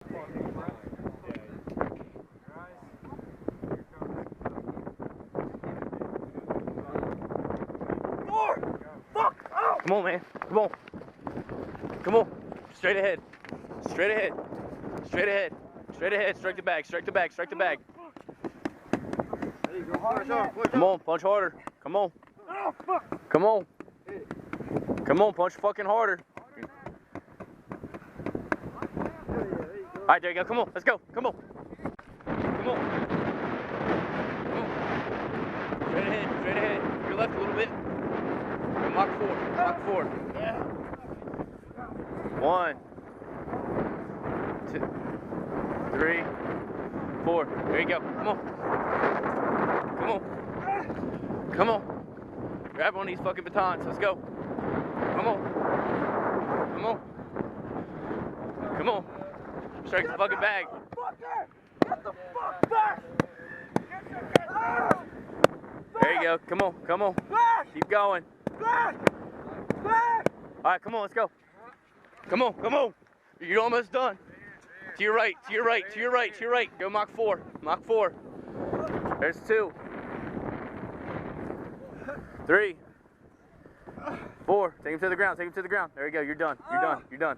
Come on, man. Come on. Come on. Straight ahead. Straight ahead. Straight ahead. Straight ahead. Strike the bag. Strike the bag. Strike the bag. Come on. Punch harder. Come on. Come on. Come on. Punch fucking harder. All right, there you go. Come on. Let's go. Come on. Come on. Come on. Straight ahead. Straight ahead. Your left a little bit. Mach 4. Mach 4. 1, 2, 3, 4. There you go. Come on. Come on. Come on. Grab one of these fucking batons. Let's go. Come on. Come on. Come on. Strike the fucking bag. Get the fuck back! There you go. Come on. Come on. Keep going. Back! Back! All right, come on. Let's go. Come on. Come on. You're almost done. To your right. To your right. To your right. To your right. Go Mach 4. Mach 4. There's 2. 3. 4. Take him to the ground. Take him to the ground. There you go. You're done. You're done. You're done.